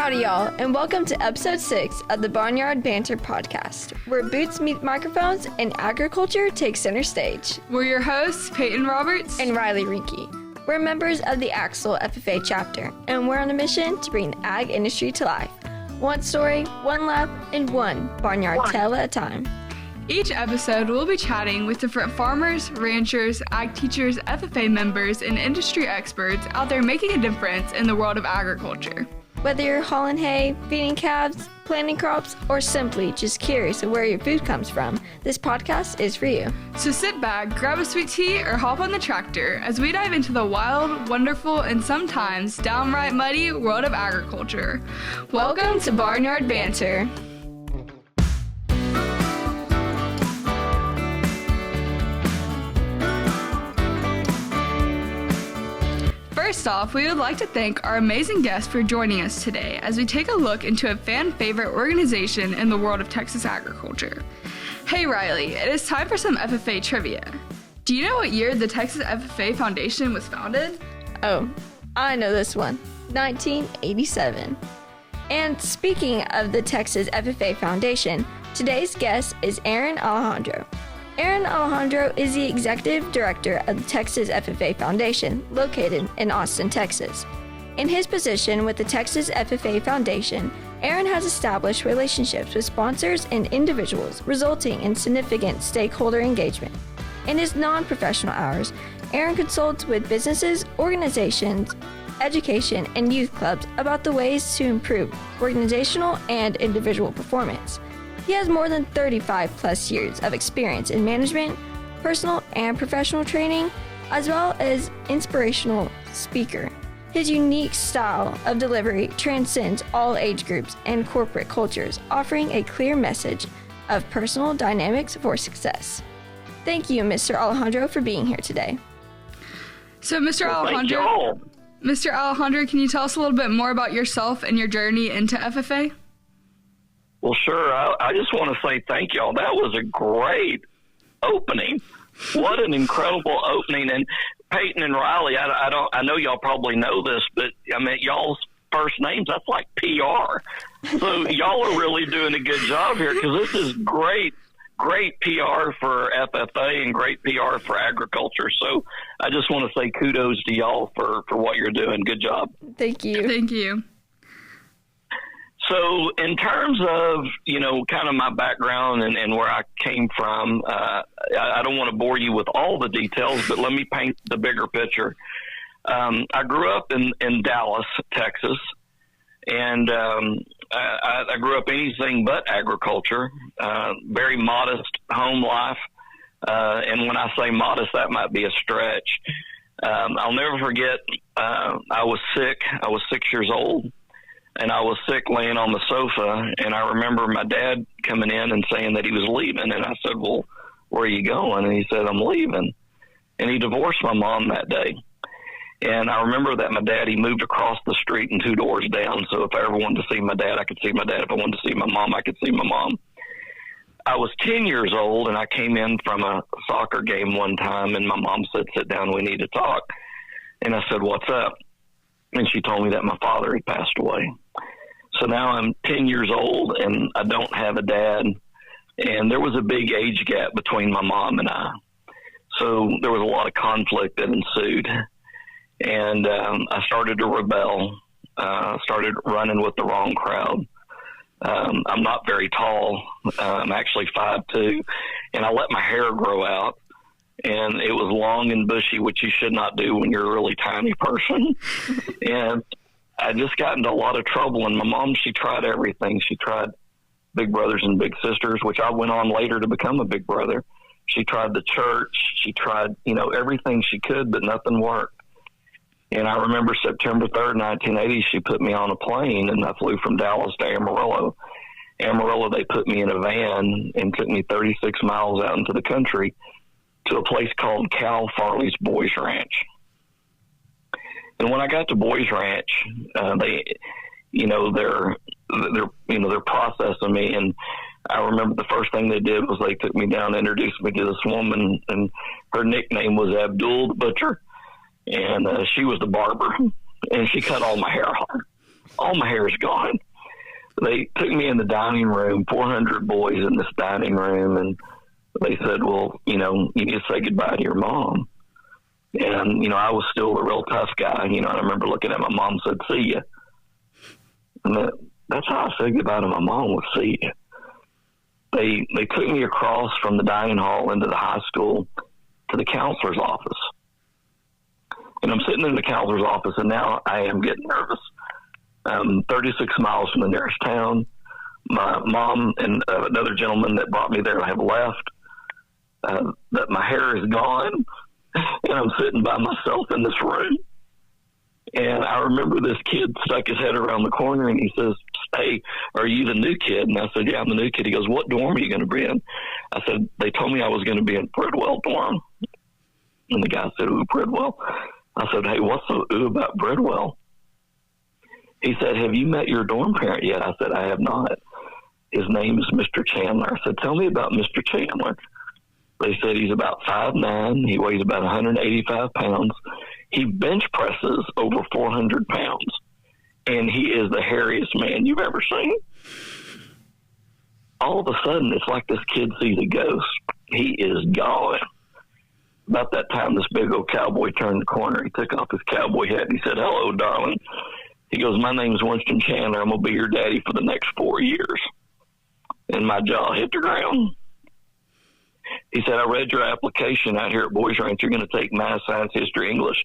Howdy, y'all, and welcome to episode 6 of the Barnyard Banter podcast, where boots meet microphones and agriculture takes center stage. We're your hosts, Peyton Roberts and Riley Rinke. We're members of the Axel FFA chapter, and we're on a mission to bring the ag industry to life. One story, one lap, and one barnyard tale at a time. Each episode, we'll be chatting with different farmers, ranchers, ag teachers, FFA members, and industry experts out there making a difference in the world of agriculture. Whether you're hauling hay, feeding calves, planting crops, or simply just curious of where your food comes from, this podcast is for you. So sit back, grab a sweet tea, or hop on the tractor as we dive into the wild, wonderful, and sometimes downright muddy world of agriculture. Welcome to Barnyard Banter. First off, we would like to thank our amazing guest for joining us today as we take a look into a fan-favorite organization in the world of Texas agriculture. Hey Riley, it is time for some FFA trivia. Do you know what year the Texas FFA Foundation was founded? Oh, I know this one. 1987. And speaking of the Texas FFA Foundation, today's guest is Aaron Alejandro. Aaron Alejandro is the executive director of the Texas FFA Foundation, located in Austin, Texas. In his position with the Texas FFA Foundation, Aaron has established relationships with sponsors and individuals, resulting in significant stakeholder engagement. In his non-professional hours, Aaron consults with businesses, organizations, education, and youth clubs about the ways to improve organizational and individual performance. He has more than 35 plus years of experience in management, personal and professional training, as well as inspirational speaker. His unique style of delivery transcends all age groups and corporate cultures, offering a clear message of personal dynamics for success. Thank you, Mr. Alejandro, for being here today. So, Mr. Alejandro, can you tell us a little bit more about yourself and your journey into FFA? Well, sure. I just want to say thank y'all. That was a great opening. What an incredible opening. And Peyton and Riley, I know y'all probably know this, but I mean, y'all's first names, that's like PR. So y'all are really doing a good job here because this is great PR for FFA and great PR for agriculture. So I just want to say kudos to y'all for what you're doing. Good job. Thank you. Thank you. So in terms of, kind of my background and where I came from, I don't want to bore you with all the details, but let me paint the bigger picture. I grew up in Dallas, Texas, and I grew up anything but agriculture, very modest home life. And when I say modest, that might be a stretch. I'll never forget, I was sick. I was 6 years old. And I was sick laying on the sofa, and I remember my dad coming in and saying that he was leaving. And I said, well, where are you going? And he said, I'm leaving. And he divorced my mom that day. And I remember that my dad, he moved across the street and 2 doors down. So if I ever wanted to see my dad, I could see my dad. If I wanted to see my mom, I could see my mom. I was 10 years old, and I came in from a soccer game one time, and my mom said, sit down, we need to talk. And I said, what's up? And she told me that my father had passed away. So now I'm 10 years old and I don't have a dad. And there was a big age gap between my mom and I. So there was a lot of conflict that ensued. And I started to rebel, started running with the wrong crowd. I'm not very tall. I'm actually 5'2", and I let my hair grow out. And it was long and bushy, which you should not do when you're a really tiny person. And I just got into a lot of trouble. And my mom, she tried everything. She tried Big Brothers and Big Sisters, which I went on later to become a big brother. She tried the church. She tried, everything she could, but nothing worked. And I remember September 3rd, 1980, she put me on a plane, and I flew from Dallas to Amarillo. Amarillo, they put me in a van and took me 36 miles out into the country to a place called Cal Farley's Boys Ranch. And when I got to Boys Ranch, they're processing me. And I remember the first thing they did was they took me down and introduced me to this woman, and her nickname was Abdul the Butcher. And she was the barber, and she cut all my hair off. all my hair is gone. They took me in the dining room, 400 boys in this dining room, and they said, well, you need to say goodbye to your mom. And, I was still a real tough guy. And I remember looking at my mom and said, see ya. And that's how I said goodbye to my mom, was see ya. They took me across from the dining hall into the high school to the counselor's office. And I'm sitting in the counselor's office, and now I am getting nervous. 36 miles from the nearest town. My mom and another gentleman that brought me there have left. That my hair is gone, and I'm sitting by myself in this room. And I remember this kid stuck his head around the corner, and he says, hey, are you the new kid? And I said, yeah, I'm the new kid. He goes, what dorm are you going to be in? I said, they told me I was going to be in Bridwell dorm. And the guy said, ooh, Bridwell? I said, hey, what's so ooh about Bridwell? He said, have you met your dorm parent yet? I said, I have not. His name is Mr. Chandler. I said, tell me about Mr. Chandler. They said he's about 5'9". He weighs about 185 pounds. He bench presses over 400 pounds. And he is the hairiest man you've ever seen. All of a sudden, it's like this kid sees a ghost. He is gone. About that time, this big old cowboy turned the corner. He took off his cowboy hat and he said, hello, darling. He goes, my name's Winston Chandler. I'm going to be your daddy for the next 4 years. And my jaw hit the ground. He said, I read your application out here at Boys Ranch. You're going to take math, science, history, English.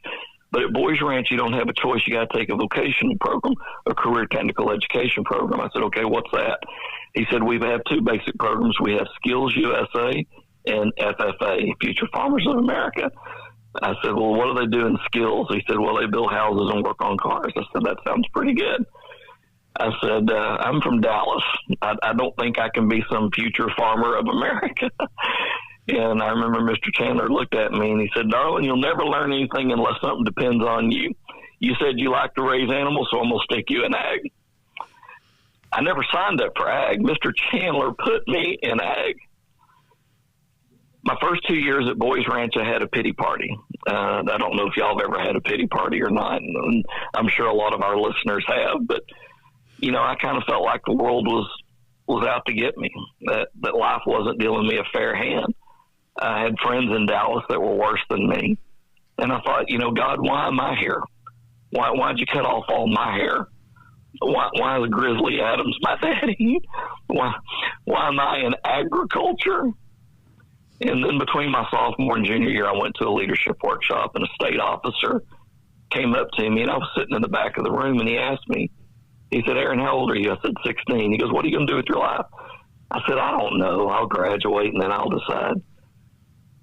But at Boys Ranch, you don't have a choice. You got to take a vocational program, a career technical education program. I said, okay, what's that? He said, we have two basic programs. We have Skills USA and FFA, Future Farmers of America. I said, well, what do they do in skills? He said, well, they build houses and work on cars. I said, that sounds pretty good. I said, I'm from Dallas. I don't think I can be some future farmer of America. And I remember Mr. Chandler looked at me and he said, darling, you'll never learn anything unless something depends on you. You said you like to raise animals, so I'm going to stick you in ag. I never signed up for ag. Mr. Chandler put me in ag. My first 2 years at Boys Ranch, I had a pity party. I don't know if y'all have ever had a pity party or not. And I'm sure a lot of our listeners have, but I kind of felt like the world was out to get me, that life wasn't dealing me a fair hand. I had friends in Dallas that were worse than me. And I thought, God, why am I here? Why'd you cut off all my hair? Why is Grizzly Adams my daddy? Why am I in agriculture? And then between my sophomore and junior year, I went to a leadership workshop, and a state officer came up to me, and I was sitting in the back of the room, and he asked me, he said, Aaron, how old are you? I said, 16. He goes, what are you going to do with your life? I said, I don't know. I'll graduate, and then I'll decide.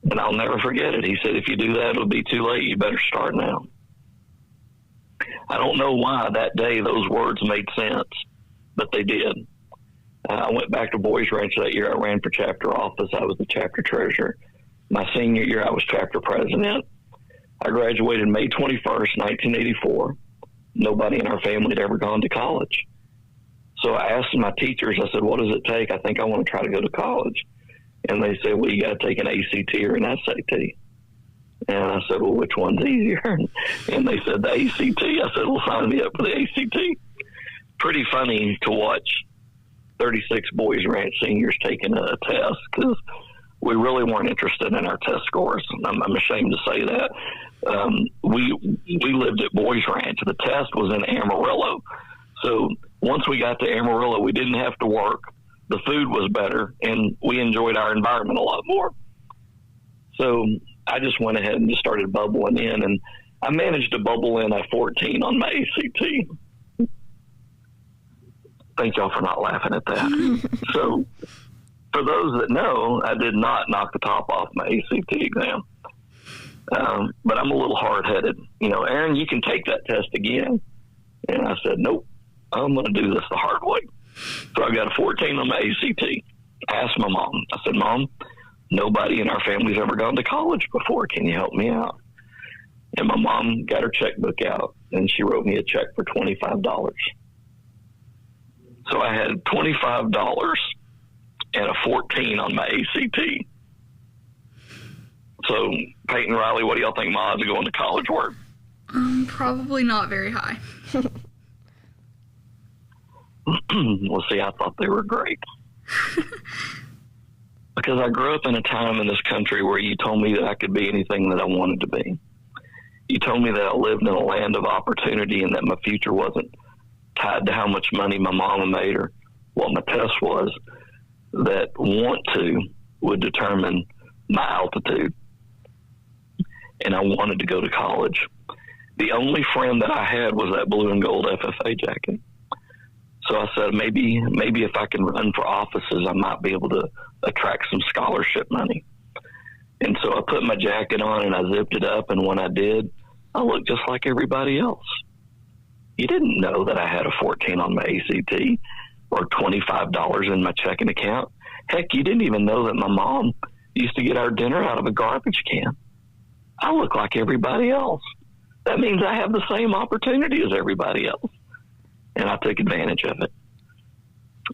And I'll never forget it. He said, if you do that, it'll be too late. You better start now. I don't know why that day those words made sense, but they did. I went back to Boys Ranch that year. I ran for chapter office. I was the chapter treasurer. My senior year, I was chapter president. I graduated May 21st, 1984. Nobody in our family had ever gone to college. So I asked my teachers, I said, what does it take? I think I want to try to go to college. And they said, well, you got to take an ACT or an SAT. And I said, well, which one's easier? And they said, the ACT. I said, well, sign me up for the ACT. Pretty funny to watch 36 Boys Ranch seniors taking a test, because we really weren't interested in our test scores. I'm ashamed to say that. We lived at Boys Ranch. The test was in Amarillo. So once we got to Amarillo, we didn't have to work. The food was better, and we enjoyed our environment a lot more. So I just went ahead and just started bubbling in, and I managed to bubble in a 14 on my ACT. Thank y'all for not laughing at that. So for those that know, I did not knock the top off my ACT exam. But I'm a little hard-headed. Aaron, you can take that test again. And I said, nope, I'm going to do this the hard way. So I got a 14 on my ACT. I asked my mom. I said, Mom, nobody in our family's ever gone to college before. Can you help me out? And my mom got her checkbook out, and she wrote me a check for $25. So I had $25 and a 14 on my ACT. So, Peyton, Riley, what do y'all think my odds of going to college were? Probably not very high. Well, see, I thought they were great. Because I grew up in a time in this country where you told me that I could be anything that I wanted to be. You told me that I lived in a land of opportunity and that my future wasn't tied to how much money my mama made or what my test was, that want to would determine my altitude. And I wanted to go to college. The only friend that I had was that blue and gold FFA jacket. So I said, maybe if I can run for offices, I might be able to attract some scholarship money. And so I put my jacket on and I zipped it up. And when I did, I looked just like everybody else. You didn't know that I had a 14 on my ACT or $25 in my checking account. Heck, you didn't even know that my mom used to get our dinner out of a garbage can. I look like everybody else. That means I have the same opportunity as everybody else. And I took advantage of it.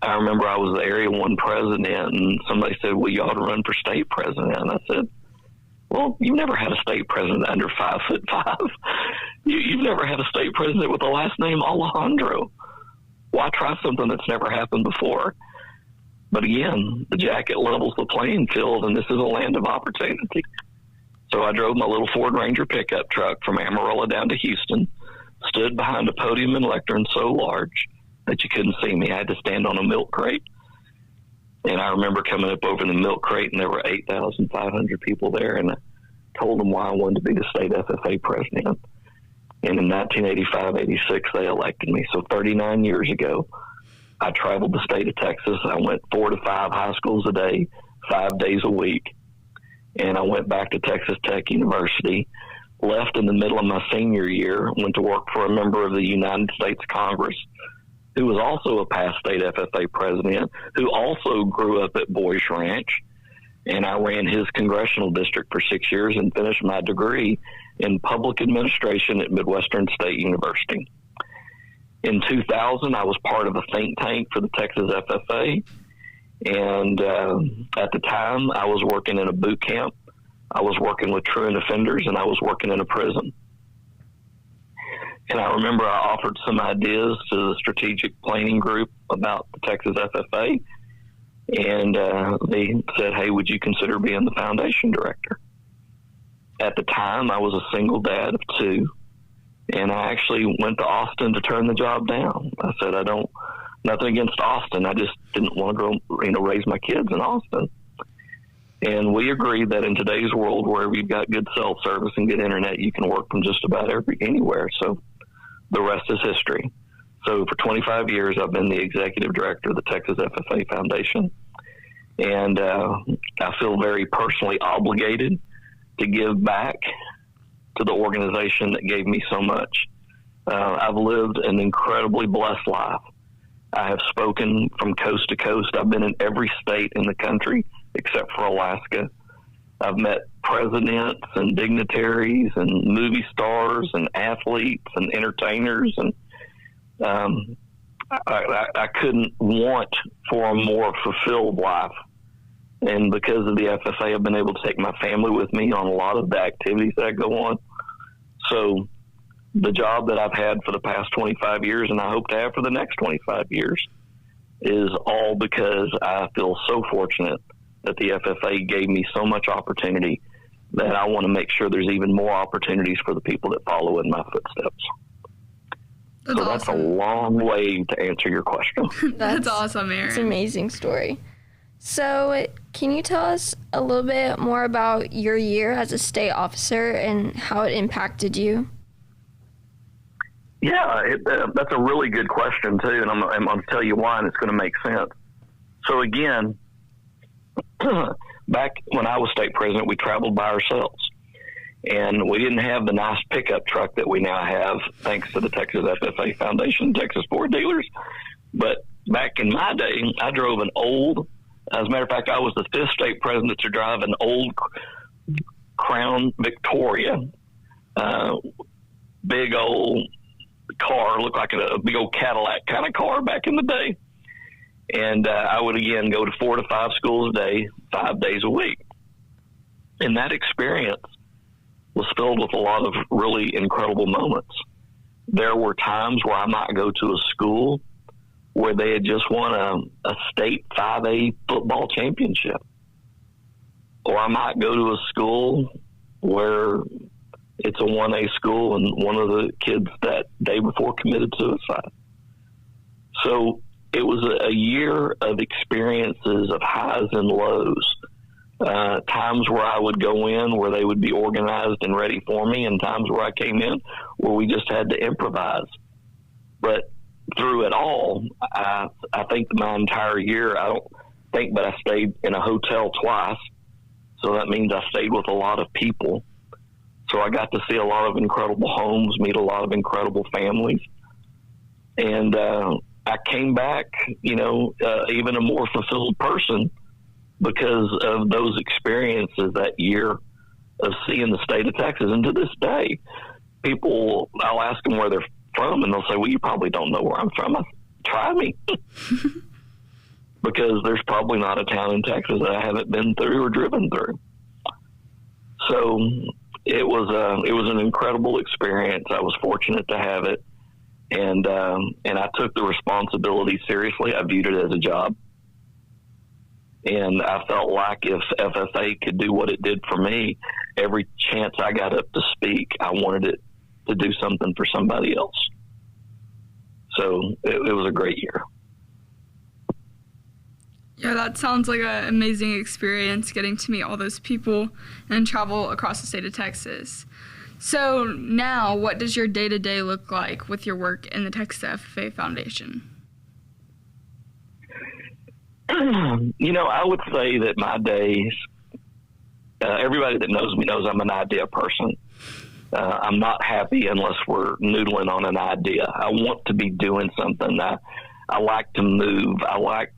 I remember I was the Area 1 president, and somebody said, well, you ought to run for state president. And I said, well, you've never had a state president under 5'5". You've never had a state president with the last name Alejandro. Why try something that's never happened before? But again, the jacket levels the playing field, and this is a land of opportunity. So I drove my little Ford Ranger pickup truck from Amarillo down to Houston, stood behind a podium and lectern so large that you couldn't see me. I had to stand on a milk crate. And I remember coming up over the milk crate, and there were 8,500 people there, and I told them why I wanted to be the state FFA president. And in 1985-86, they elected me. So 39 years ago, I traveled the state of Texas. I went 4 to 5 high schools a day, 5 days a week. And I went back to Texas Tech University, left in the middle of my senior year, went to work for a member of the United States Congress, who was also a past state FFA president, who also grew up at Boys Ranch. And I ran his congressional district for 6 years and finished my degree in public administration at Midwestern State University. In 2000, I was part of a think tank for the Texas FFA. And at the time, I was working in a boot camp. I was working with truant offenders, and I was working in a prison. And I remember I offered some ideas to the strategic planning group about the Texas FFA. And they said, hey, would you consider being the foundation director? At the time, I was a single dad of 2. And I actually went to Austin to turn the job down. I said, nothing against Austin. I just didn't want to go, raise my kids in Austin. And we agreed that in today's world, where you've got good cell service and good internet, you can work from just about anywhere. So the rest is history. So for 25 years, I've been the executive director of the Texas FFA Foundation. And I feel very personally obligated to give back to the organization that gave me so much. I've lived an incredibly blessed life. I have spoken from coast to coast. I've been in every state in the country except for Alaska. I've met presidents and dignitaries and movie stars and athletes and entertainers. And I couldn't want for a more fulfilled life. And because of the FFA, I've been able to take my family with me on a lot of the activities that go on. So the job that I've had for the past 25 years, and I hope to have for the next 25 years, is all because I feel so fortunate that the FFA gave me so much opportunity that I want to make sure there's even more opportunities for the people that follow in my footsteps. That's a long way to answer your question. That's awesome, Aaron. It's an amazing story. So can you tell us a little bit more about your year as a state officer and how it impacted you? Yeah, that's a really good question, too, and I'm going to tell you why, and it's going to make sense. So, again, back when I was state president, we traveled by ourselves, and we didn't have the nice pickup truck that we now have, thanks to the Texas FFA Foundation, Texas Ford Dealers. But back in my day, I drove an old, as a matter of fact, I was the 5th state president to drive an old Crown Victoria, big old car, looked like a big old Cadillac kind of car back in the day. And I would, again, go to 4 to 5 schools a day, 5 days a week. And that experience was filled with a lot of really incredible moments. There were times where I might go to a school where they had just won a state 5A football championship. Or I might go to a school where it's a 1A school and one of the kids that day before committed suicide. So it was a year of experiences of highs and lows. Times where I would go in where they would be organized and ready for me, and times where I came in where we just had to improvise. But through it all, I think my entire year, I don't think, but I stayed in a hotel twice. So that means I stayed with a lot of people. So I got to see a lot of incredible homes, meet a lot of incredible families. And I came back, even a more fulfilled person because of those experiences that year of seeing the state of Texas. And to this day, people, I'll ask them where they're from, and they'll say, well, you probably don't know where I'm from. Try me. Because there's probably not a town in Texas that I haven't been through or driven through. So it was an incredible experience. I was fortunate to have it, and I took the responsibility seriously. I viewed it as a job, and I felt like if FFA could do what it did for me, every chance I got up to speak, I wanted it to do something for somebody else. So it was a great year. Yeah, that sounds like an amazing experience, getting to meet all those people and travel across the state of Texas. So now, what does your day-to-day look like with your work in the Texas FFA Foundation? I would say that my days, everybody that knows me knows I'm an idea person. I'm not happy unless we're noodling on an idea. I want to be doing something. I like to move. I like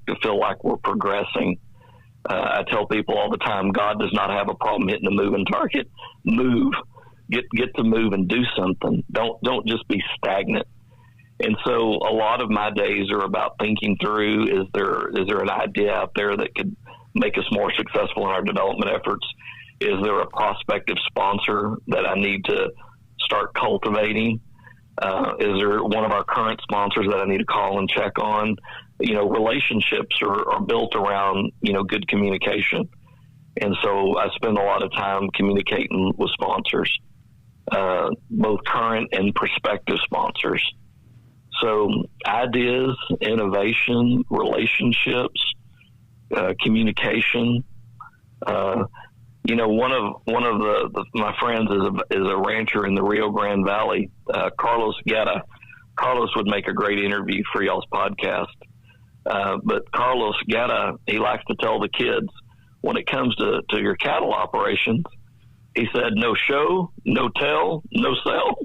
to feel like we're progressing. I tell people all the time, God does not have a problem hitting a moving target. Move. Get to move and do something. Don't just be stagnant. And so a lot of my days are about thinking through, is there an idea out there that could make us more successful in our development efforts? Is there a prospective sponsor that I need to start cultivating? Is there one of our current sponsors that I need to call and check on? Relationships are built around, good communication. And so I spend a lot of time communicating with sponsors, both current and prospective sponsors. So ideas, innovation, relationships, communication. One of my friends is a rancher in the Rio Grande Valley, Carlos Guetta. Carlos would make a great interview for y'all's podcast. But Carlos Guetta, he likes to tell the kids, when it comes to your cattle operations, he said, no show, no tell, no sell.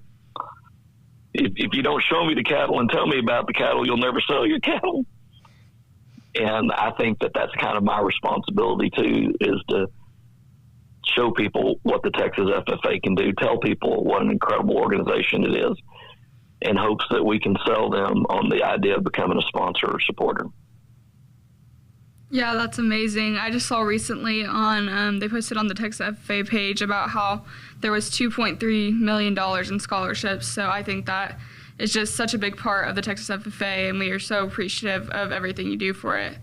If you don't show me the cattle and tell me about the cattle, you'll never sell your cattle. And I think that that's kind of my responsibility too, is to show people what the Texas FFA can do, tell people what an incredible organization it is, in hopes that we can sell them on the idea of becoming a sponsor or supporter. Yeah, that's amazing. I just saw recently on, they posted on the Texas FFA page about how there was $2.3 million in scholarships. So I think that is just such a big part of the Texas FFA, and we are so appreciative of everything you do for it.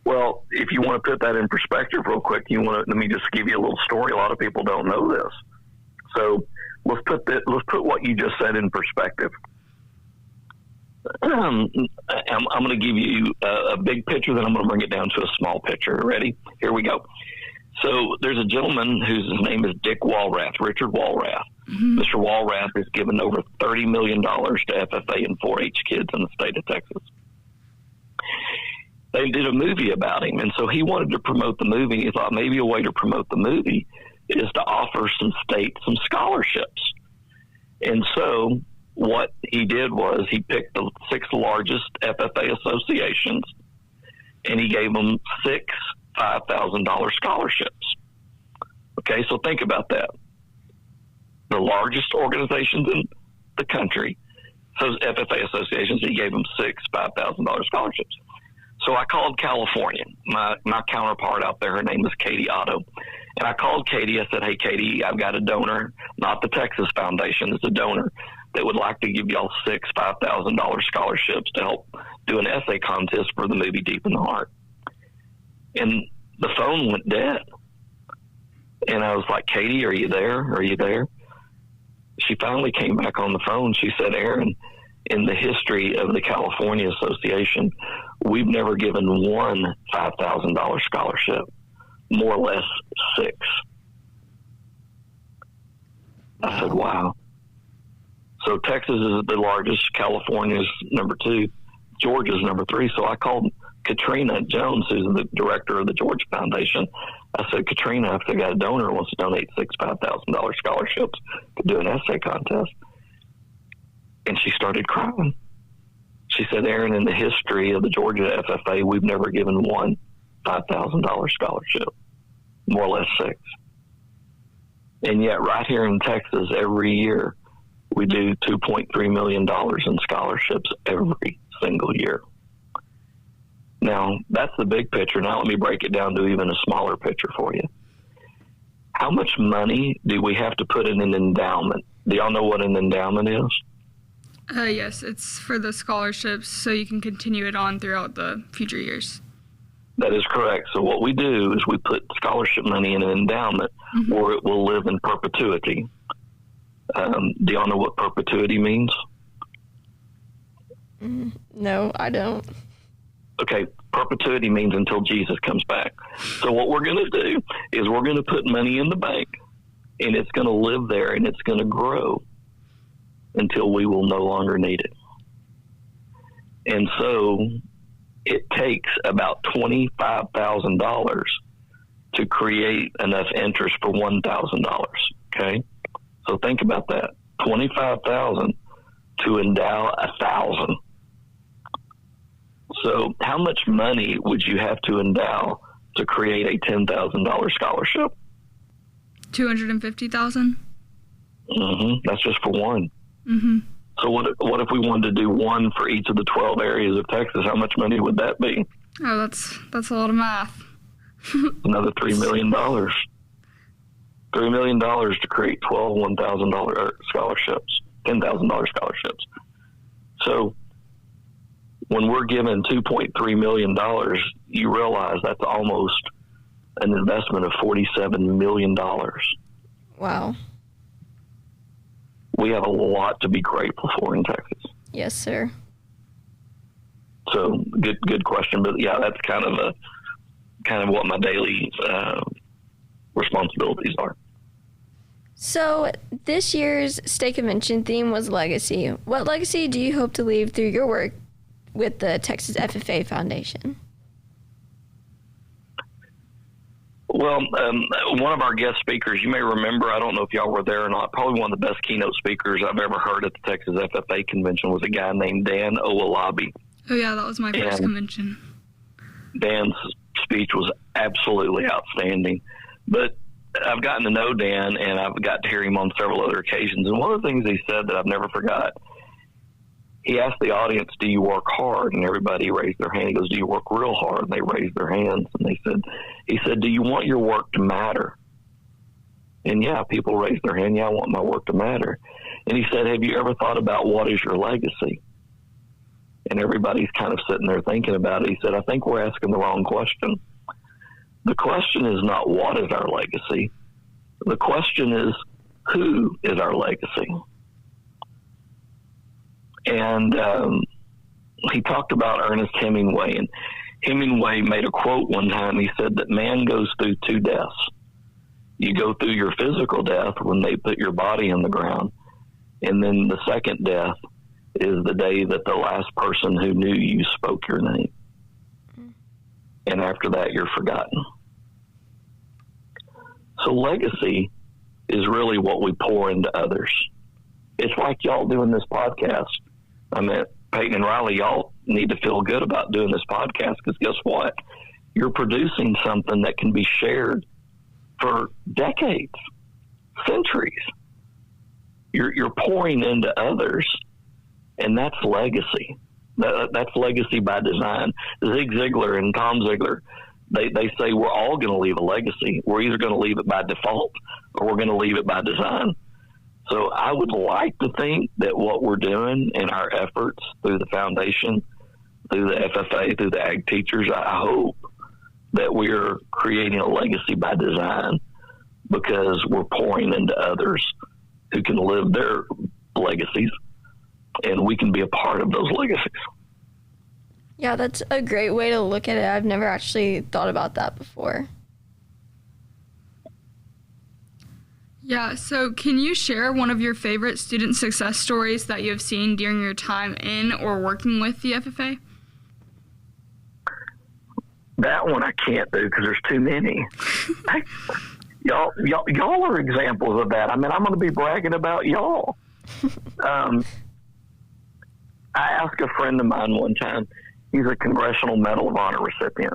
Well, if you want to put that in perspective real quick, let me just give you a little story. A lot of people don't know this. So let's put what you just said in perspective. I'm going to give you a big picture, then I'm going to bring it down to a small picture. Ready? Here we go. So there's a gentleman whose name is Dick Walrath, Richard Walrath. Mm-hmm. Mr. Walrath has given over $30 million to FFA and 4-H kids in the state of Texas. They did a movie about him, and so he wanted to promote the movie. He thought maybe a way to promote the movie is to offer some states some scholarships. And so what he did was he picked the 6 largest FFA associations, and he gave them 6 $5,000 scholarships. Okay, so think about that. The largest organizations in the country, so FFA associations, he gave them 6 $5,000 scholarships. So I called California, my counterpart out there. Her name is Katie Otto. And I called Katie. I said, hey, Katie, I've got a donor, not the Texas Foundation. It's a donor that would like to give y'all 6 $5,000 scholarships to help do an essay contest for the movie Deep in the Heart. And the phone went dead. And I was like, Katie, are you there? Are you there? She finally came back on the phone. She said, Aaron, in the history of the California Association, we've never given one $5,000 scholarship, more or less 6. I said, wow. So Texas is the largest, California's number 2, Georgia's number 3. So I called Katrina Jones, who's the director of the Georgia Foundation. I said, Katrina, if they got a donor who wants to donate 6 $5,000 scholarships to do an essay contest. And she started crying. She said, Aaron, in the history of the Georgia FFA, we've never given one $5,000 scholarship, more or less 6. And yet right here in Texas, every year, we do $2.3 million in scholarships every single year. Now, that's the big picture. Now let me break it down to even a smaller picture for you. How much money do we have to put in an endowment? Do y'all know what an endowment is? Yes, it's for the scholarships, so you can continue it on throughout the future years. That is correct. So what we do is we put scholarship money in an endowment where it will live in perpetuity. Do y'all know what perpetuity means? No, I don't. Okay, perpetuity means until Jesus comes back. So what we're going to do is we're going to put money in the bank, and it's going to live there, and it's going to grow until we will no longer need it. And so it takes about $25,000 to create enough interest for $1,000. Okay, so think about that: $25,000 to endow 1,000. So how much money would you have to endow to create a $10,000 scholarship? $250,000. That's just for one. Mm-hmm. So what if we wanted to do one for each of the 12 areas of Texas? How much money would that be? Oh, that's a lot of math. Another $3 million. $3 million to create 12 $1,000 scholarships, $10,000 scholarships. So when we're given $2.3 million, you realize that's almost an investment of $47 million. Wow. We have a lot to be grateful for in Texas. Yes, sir. So good question. But yeah, that's kind of what my daily responsibilities are. So this year's state convention theme was legacy. What legacy do you hope to leave through your work with the Texas FFA Foundation? Well, one of our guest speakers, you may remember, I don't know if y'all were there or not, probably one of the best keynote speakers I've ever heard at the Texas FFA convention was a guy named Dan Owalabi. Oh, yeah, that was my first convention. Dan's speech was absolutely outstanding. But I've gotten to know Dan, and I've got to hear him on several other occasions. And one of the things he said that I've never forgot, he asked the audience, do you work hard? And everybody raised their hand. He goes, do you work real hard? And they raised their hands. And he said, do you want your work to matter? And yeah, people raised their hand. Yeah, I want my work to matter. And he said, have you ever thought about what is your legacy? And everybody's kind of sitting there thinking about it. He said, I think we're asking the wrong question. The question is not what is our legacy. The question is who is our legacy? And he talked about Ernest Hemingway, and Hemingway made a quote one time. He said that man goes through 2 deaths. You go through your physical death when they put your body in the ground, and then the second death is the day that the last person who knew you spoke your name. And after that, you're forgotten. So legacy is really what we pour into others. It's like y'all doing this podcast. I mean, Peyton and Riley, y'all need to feel good about doing this podcast because guess what? You're producing something that can be shared for decades, centuries. You're pouring into others, and that's legacy. That's legacy by design. Zig Ziglar and Tom Ziglar, they say we're all going to leave a legacy. We're either going to leave it by default or we're going to leave it by design. So I would like to think that what we're doing in our efforts through the foundation, through the FFA, through the ag teachers, I hope that we're creating a legacy by design, because we're pouring into others who can live their legacies, and we can be a part of those legacies. Yeah, that's a great way to look at it. I've never actually thought about that before. Yeah, so can you share one of your favorite student success stories that you have seen during your time in or working with the FFA? That one I can't do because there's too many. Y'all are examples of that. I mean, I'm going to be bragging about y'all. I asked a friend of mine one time. He's a Congressional Medal of Honor recipient.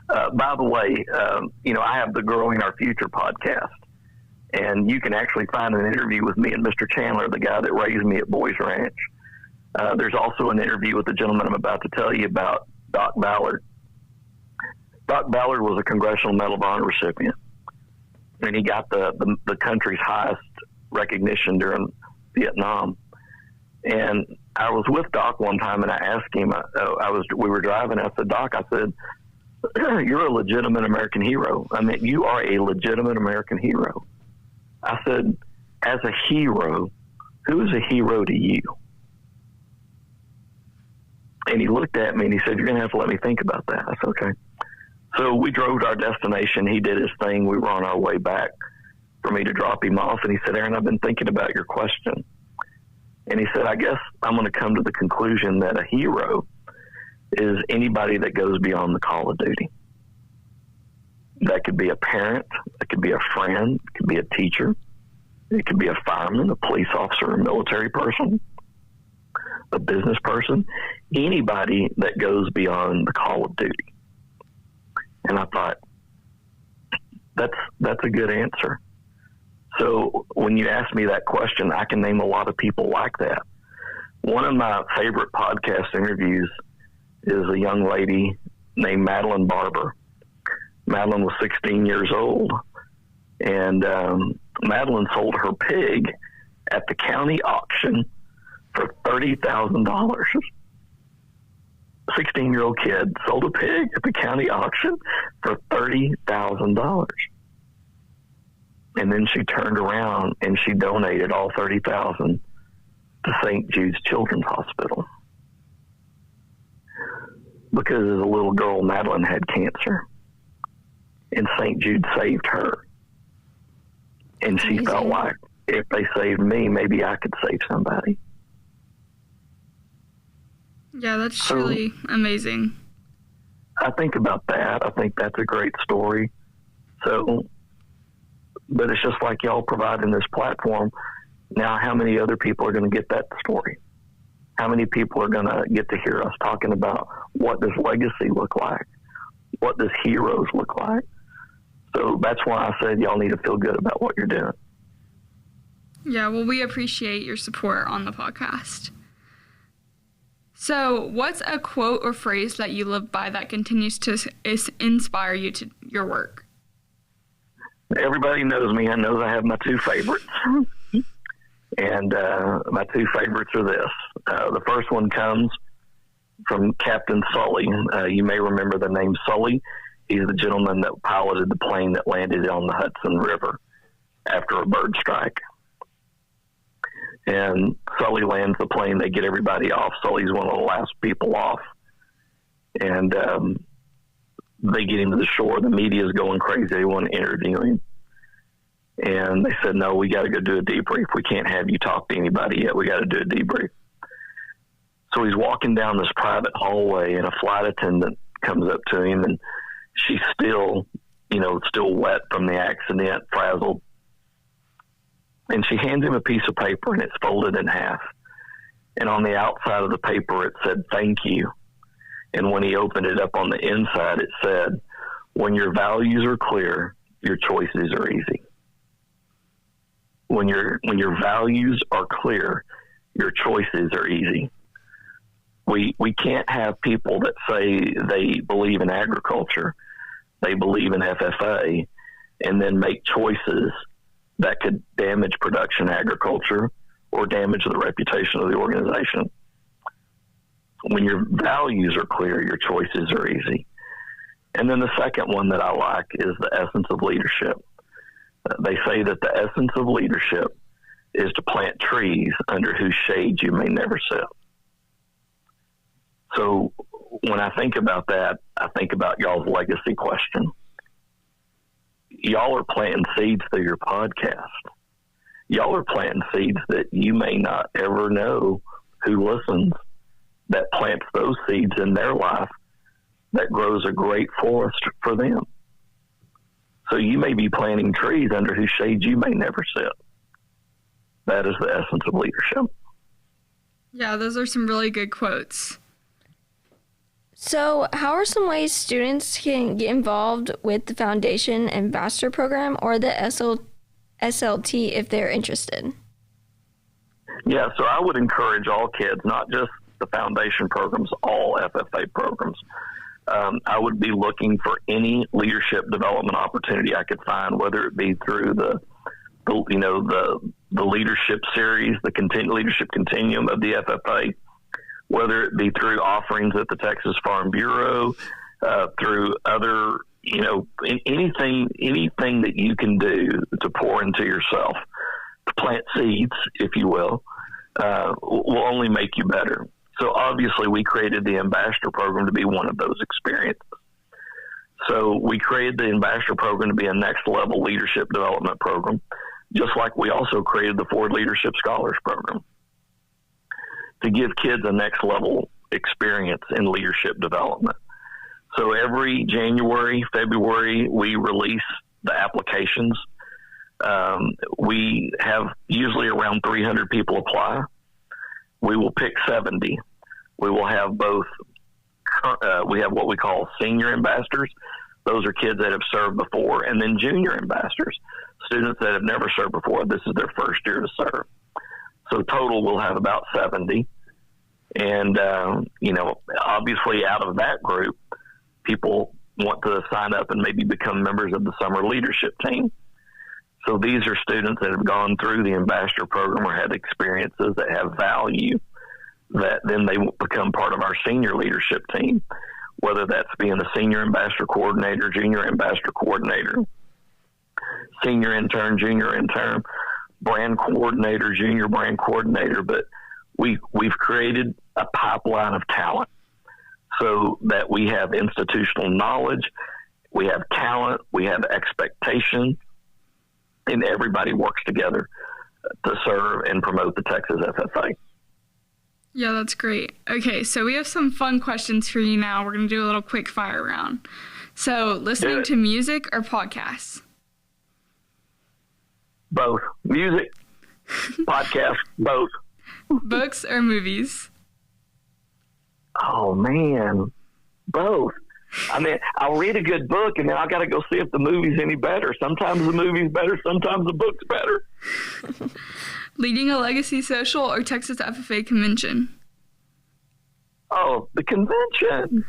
By the way, I have the Growing Our Future podcast, and you can actually find an interview with me and Mr. Chandler, the guy that raised me at Boys Ranch. There's also an interview with the gentleman I'm about to tell you about, Doc Ballard. Doc Ballard was a Congressional Medal of Honor recipient, and he got the country's highest recognition during Vietnam. And I was with Doc one time, and I asked him, we were driving, I said, Doc, I said, you're a legitimate American hero. I mean, you are a legitimate American hero. I said, as a hero, who is a hero to you? And he looked at me and he said, you're going to have to let me think about that. I said, okay. So we drove to our destination. He did his thing. We were on our way back for me to drop him off. And he said, Aaron, I've been thinking about your question. And he said, I guess I'm going to come to the conclusion that a hero is anybody that goes beyond the call of duty. That could be a parent, it could be a friend, it could be a teacher, it could be a fireman, a police officer, a military person, a business person, anybody that goes beyond the call of duty. And I thought, that's a good answer. So when you ask me that question, I can name a lot of people like that. One of my favorite podcast interviews is a young lady named Madeline Barber. Madeline was 16 years old, and Madeline sold her pig at the county auction for $30,000. 16-year-old kid sold a pig at the county auction for $30,000. And then she turned around and she donated all $30,000 to St. Jude's Children's Hospital. Because as a little girl, Madeline had cancer. And St. Jude saved her. And she felt like, if they saved me, maybe I could save somebody. Yeah, that's truly amazing. I think about that. I think that's a great story. So, but it's just like y'all providing this platform. Now, how many other people are going to get that story? How many people are going to get to hear us talking about what does legacy look like? What does heroes look like? So that's why I said y'all need to feel good about what you're doing. Yeah, well, we appreciate your support on the podcast. So what's a quote or phrase that you live by that continues to inspire you to your work? Everybody knows me and knows I have my two favorites. And my two favorites are this. The first one comes from Captain Sully. You may remember the name Sully. He's the gentleman that piloted the plane that landed on the Hudson River after a bird strike. And Sully lands the plane. They get everybody off. Sully's one of the last people off. And they get him to the shore. The media's going crazy. They want to interview him. And they said, no, we got to go do a debrief. We can't have you talk to anybody yet. We got to do a debrief. So he's walking down this private hallway, and a flight attendant comes up to him, and she's still wet from the accident, frazzled. And she hands him a piece of paper, and it's folded in half. And on the outside of the paper, it said, thank you. And when he opened it up on the inside, it said, when your values are clear, your choices are easy. When your values are clear, your choices are easy. We can't have people that say they believe in agriculture, they believe in FFA, and then make choices that could damage production agriculture or damage the reputation of the organization. When your values are clear, your choices are easy. And then the second one that I like is the essence of leadership. They say that the essence of leadership is to plant trees under whose shade you may never sit. So when I think about that, I think about y'all's legacy question. Y'all are planting seeds through your podcast. Y'all are planting seeds that you may not ever know who listens, that plants those seeds in their life, that grows a great forest for them. So you may be planting trees under whose shade you may never sit. That is the essence of leadership. Yeah, those are some really good quotes. So, how are some ways students can get involved with the Foundation Ambassador Program or the SLT if they're interested? Yeah, so I would encourage all kids, not just the Foundation programs, all FFA programs. I would be looking for any leadership development opportunity I could find, whether it be through the leadership series, the leadership continuum of the FFA, whether it be through offerings at the Texas Farm Bureau, through other, anything that you can do to pour into yourself, to plant seeds, if you will only make you better. So obviously we created the Ambassador Program to be one of those experiences. So we created the Ambassador Program to be a next level leadership development program, just like we also created the Ford Leadership Scholars Program to give kids a next level experience in leadership development. So every January, February, we release the applications. We have usually around 300 people apply. We will pick 70. We will have both, we have what we call senior ambassadors. Those are kids that have served before, and then junior ambassadors, students that have never served before. This is their first year to serve. So total we'll have about 70. And, obviously out of that group, people want to sign up and maybe become members of the summer leadership team. So these are students that have gone through the Ambassador Program or had experiences that have value, that then they will become part of our senior leadership team, whether that's being a senior ambassador coordinator, junior ambassador coordinator, senior intern, junior intern, brand coordinator, junior brand coordinator. But we've created a pipeline of talent so that we have institutional knowledge, we have talent, we have expectation, and everybody works together to serve and promote the Texas FFA. Yeah, that's great. Okay, so we have some fun questions for you now. We're going to do a little quick fire round. So, listening to music or podcasts? Both. Music, podcast, both. Books or movies? Oh, man. Both. I mean, I'll read a good book, and then I got to go see if the movie's any better. Sometimes the movie's better, sometimes the book's better. Leading a legacy social or Texas FFA convention? Oh, the convention.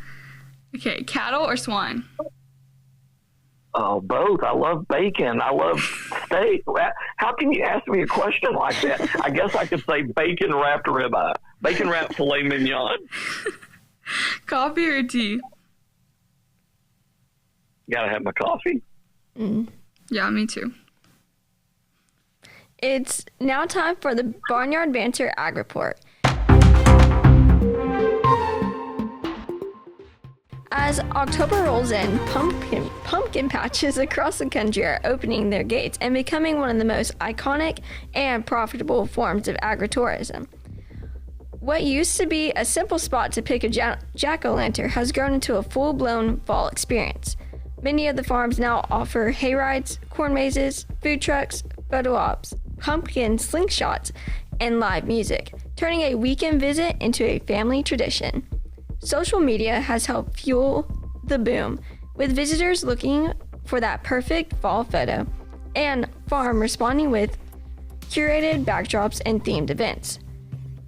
Okay, cattle or swine? Oh, both. I love bacon. I love steak. How can you ask me a question like that? I guess I could say bacon wrapped ribeye, bacon wrapped filet mignon. Coffee or tea? Gotta have my coffee. Yeah, me too. It's now time for the Barnyard Banter Ag Report. As October rolls in, pumpkin patches across the country are opening their gates and becoming one of the most iconic and profitable forms of agritourism. What used to be a simple spot to pick a jack-o'-lantern has grown into a full-blown fall experience. Many of the farms now offer hay rides, corn mazes, food trucks, photo ops, pumpkin slingshots, and live music, turning a weekend visit into a family tradition. Social media has helped fuel the boom, with visitors looking for that perfect fall photo, and farm responding with curated backdrops and themed events.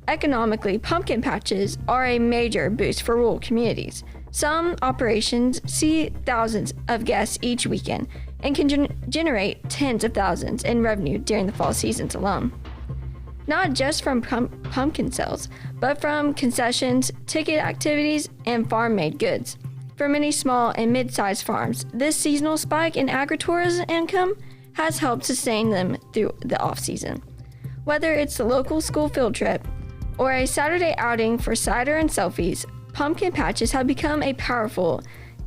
Economically, pumpkin patches are a major boost for rural communities. Some operations see thousands of guests each weekend, and can generate tens of thousands in revenue during the fall seasons alone. Not just from pumpkin sales, but from concessions, ticket activities, and farm-made goods. For many small and mid-sized farms, this seasonal spike in agritourism income has helped sustain them through the off-season. Whether it's the local school field trip or a Saturday outing for cider and selfies, pumpkin patches have become a powerful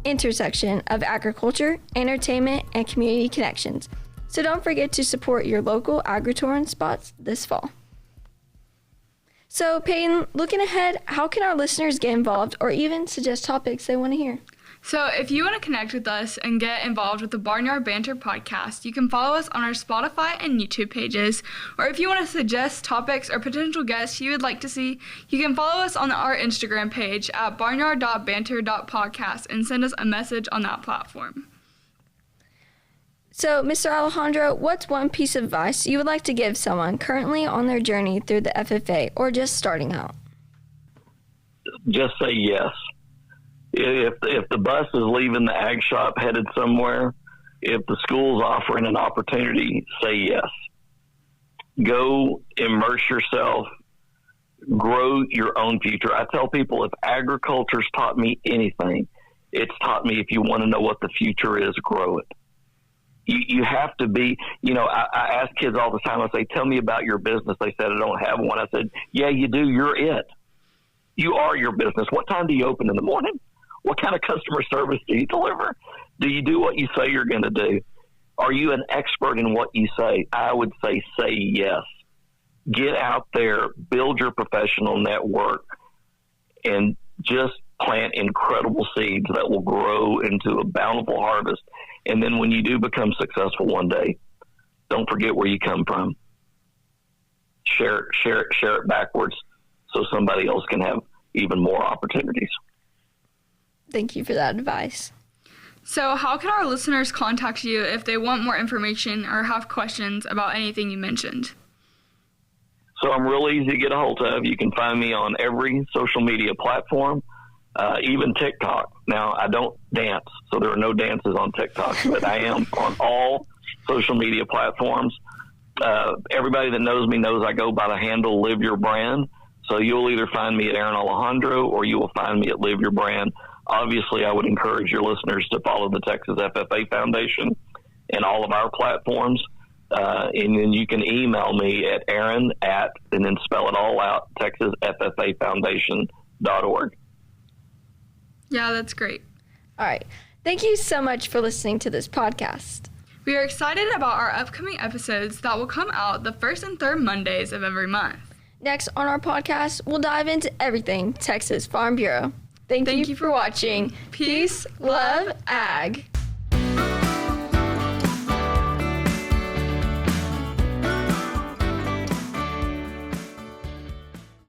intersection of agriculture, entertainment, and community connections. So don't forget to support your local agritourism spots this fall. So Peyton, looking ahead, how can our listeners get involved or even suggest topics they want to hear? So if you want to connect with us and get involved with the Barnyard Banter podcast, you can follow us on our Spotify and YouTube pages. Or if you want to suggest topics or potential guests you would like to see, you can follow us on our Instagram page at barnyard.banter.podcast and send us a message on that platform. So, Mr. Alejandro, what's one piece of advice you would like to give someone currently on their journey through the FFA or just starting out? Just say yes. If the bus is leaving the ag shop headed somewhere, if the school's offering an opportunity, say yes. Go immerse yourself, grow your own future. I tell people if agriculture's taught me anything, it's taught me if you want to know what the future is, grow it. You have to be, I ask kids all the time, I say, tell me about your business. They said, I don't have one. I said, yeah, you do. You're it. You are your business. What time do you open in the morning? What kind of customer service do you deliver? Do you do what you say you're going to do? Are you an expert in what you say? I would say yes. Get out there, build your professional network, and just plant incredible seeds that will grow into a bountiful harvest. And then when you do become successful one day, don't forget where you come from. Share it backwards so somebody else can have even more opportunities. Thank you for that advice. So how can our listeners contact you if they want more information or have questions about anything you mentioned? So I'm real easy to get a hold of. You can find me on every social media platform, even TikTok. Now, I don't dance, so there are no dances on TikTok, but I am on all social media platforms. Everybody that knows me knows I go by the handle Live Your Brand. So you'll either find me at Aaron Alejandro or you will find me at Live Your Brand. Obviously, I would encourage your listeners to follow the Texas FFA Foundation and all of our platforms. And then you can email me at Aaron and then spell it all out, TexasFFAFoundation.org. Yeah, that's great. All right. Thank you so much for listening to this podcast. We are excited about our upcoming episodes that will come out the first and third Mondays of every month. Next on our podcast, we'll dive into everything Texas Farm Bureau. Thank you for watching. Peace, love, ag.